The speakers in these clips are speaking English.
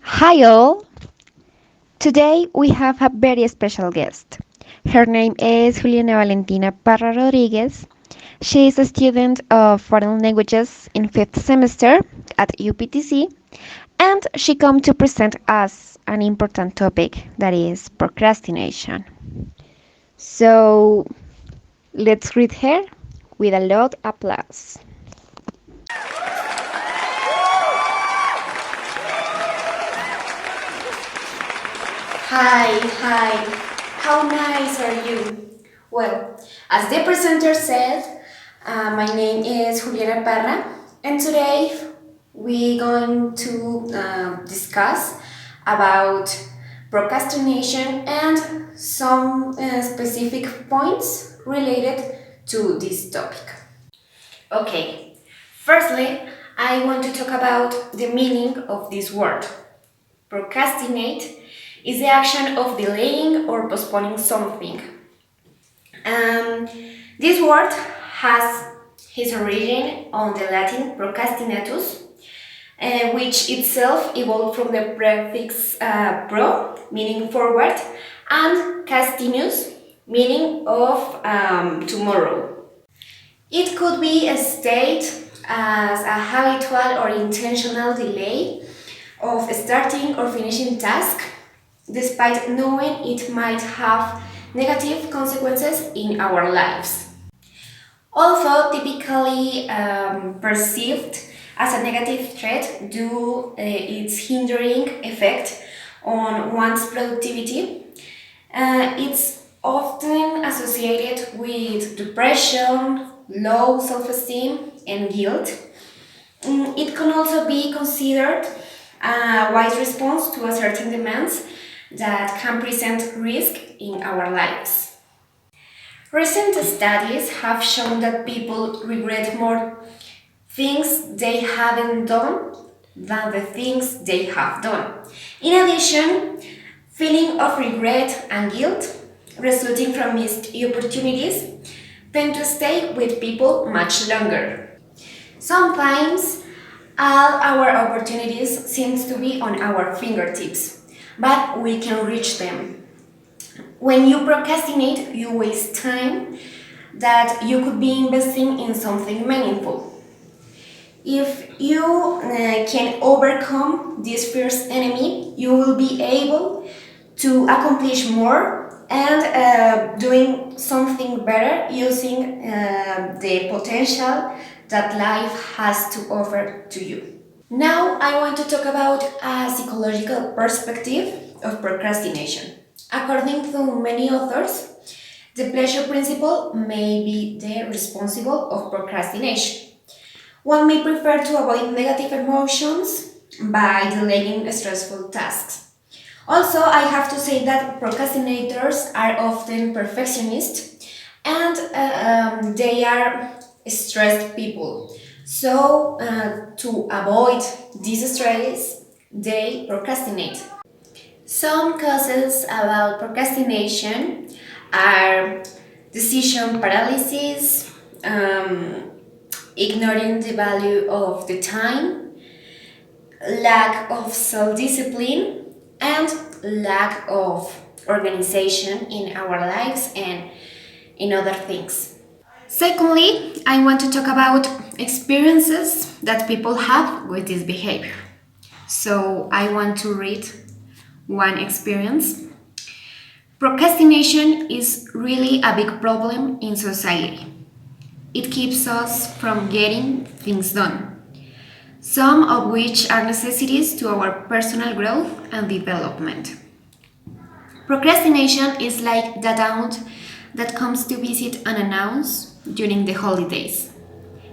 Hi all! Today we have a very special guest. Her name is Juliana Valentina Parra Rodriguez. She is a student of foreign languages in 5th semester at UPTC and she come to present us an important topic that is procrastination. So let's greet her with a loud applause. Hi, how nice are you? Well, as the presenter said, my name is Juliana Parra, and today we're going to discuss about procrastination and some specific points related to this topic. Okay, firstly, I want to talk about the meaning of this word. Procrastinate is the action of delaying or postponing something. Um, this word has its origin on the Latin procrastinatus, which itself evolved from the prefix pro, meaning forward, and castinus, meaning of tomorrow. It could be a state as a habitual or intentional delay of starting or finishing task, despite knowing it might have negative consequences in our lives. Although typically perceived as a negative threat due its hindering effect on one's productivity, it's often associated with depression, low self-esteem, and guilt. It can also be considered a wise response to a certain demands that can present risk in our lives. Recent studies have shown that people regret more things they haven't done than the things they have done. In addition, feeling of regret and guilt resulting from missed opportunities tend to stay with people much longer. Sometimes all our opportunities seem to be on our fingertips, but we can reach them. When you procrastinate, you waste time that you could be investing in something meaningful. If you can overcome this first enemy, you will be able to accomplish more and doing something better using the potential that life has to offer to you. Now I want to talk about a psychological perspective of procrastination. According to many authors, the pleasure principle may be the responsible of procrastination. One may prefer to avoid negative emotions by delaying stressful tasks. Also, I have to say that procrastinators are often perfectionists and they are stressed people. So, to avoid this stress, they procrastinate. Some causes about procrastination are decision paralysis, ignoring the value of the time, lack of self discipline, and lack of organization in our lives and in other things. Secondly, I want to talk about experiences that people have with this behavior. So I want to read one experience. Procrastination is really a big problem in society. It keeps us from getting things done, some of which are necessities to our personal growth and development. Procrastination is like that aunt that comes to visit unannounced during the holidays.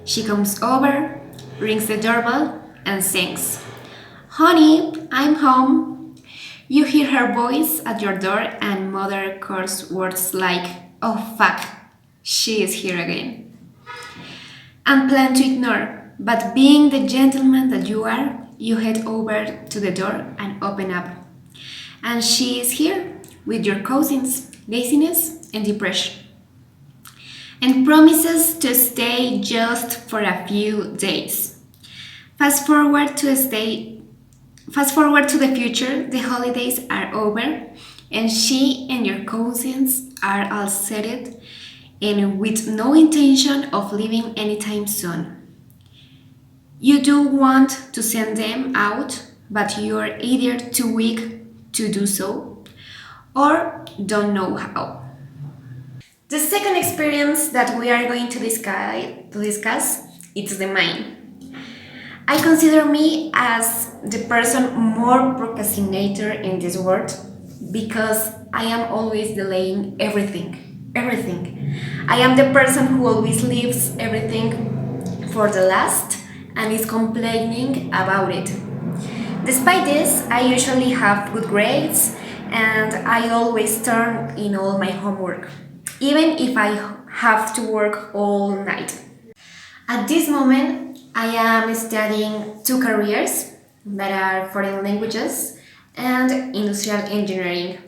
She comes over, rings the doorbell, and sings, "Honey, I'm home." You hear her voice at your door and mother curse words like, "Oh fuck, she is here again," and plan to ignore. But being the gentleman that you are, you head over to the door and open up. And she is here with your cousins, laziness and depression, and promises to stay just for a few days. Fast forward to stay Fast forward to the future, the holidays are over, and she and your cousins are all settled and with no intention of leaving anytime soon. You do want to send them out, but you're either too weak to do so or don't know how. The second experience that we are going to discuss is the mine. I consider me as the person more procrastinator in this world because I am always delaying everything. Everything. I am the person who always leaves everything for the last and is complaining about it. Despite this, I usually have good grades and I always turn in all my homework, even if I have to work all night. At this moment, I am studying two careers that are foreign languages and industrial engineering.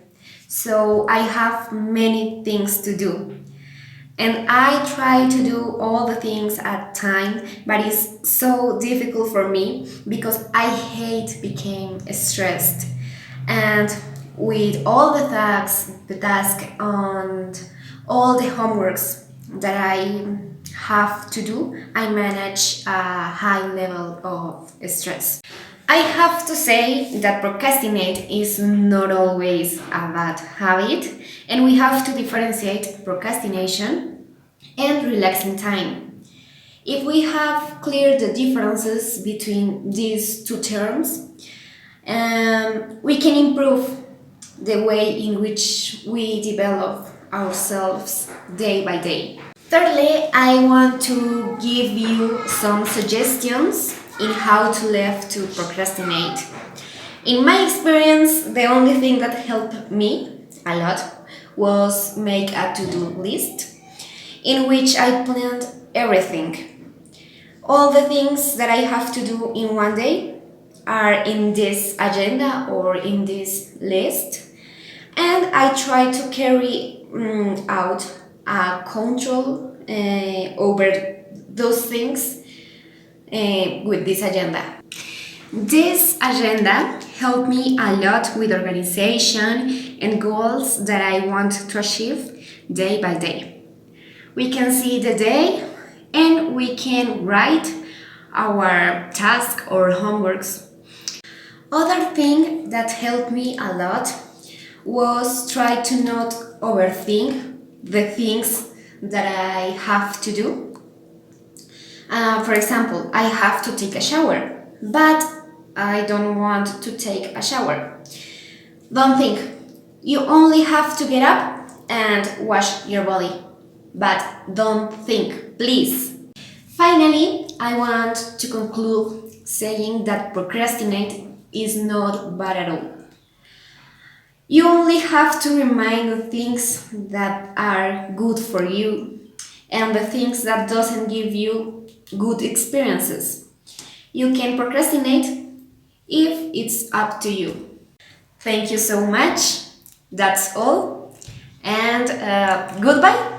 So I have many things to do. And I try to do all the things at time, but it's so difficult for me because I hate becoming stressed. And with all the task and all the homeworks that I have to do, I manage a high level of stress. I have to say that procrastinate is not always a bad habit, and we have to differentiate procrastination and relaxing time. If we have cleared the differences between these two terms, we can improve the way in which we develop ourselves day by day. Thirdly, I want to give you some suggestions in how to live to procrastinate. In my experience, the only thing that helped me a lot was make a to-do list in which I planned everything. All the things that I have to do in one day are in this agenda or in this list, and I try to carry out a control over those things with this agenda. This agenda helped me a lot with organization and goals that I want to achieve day by day. We can see the day and we can write our task or homeworks. Other thing that helped me a lot was try to not overthink the things that I have to do. For example, I have to take a shower, but I don't want to take a shower. Don't think. You only have to get up and wash your body. But don't think, please. Finally, I want to conclude saying that procrastinate is not bad at all. You only have to remind the things that are good for you and the things that doesn't give you good experiences. You can procrastinate if it's up to you. Thank you so much. That's all. And goodbye.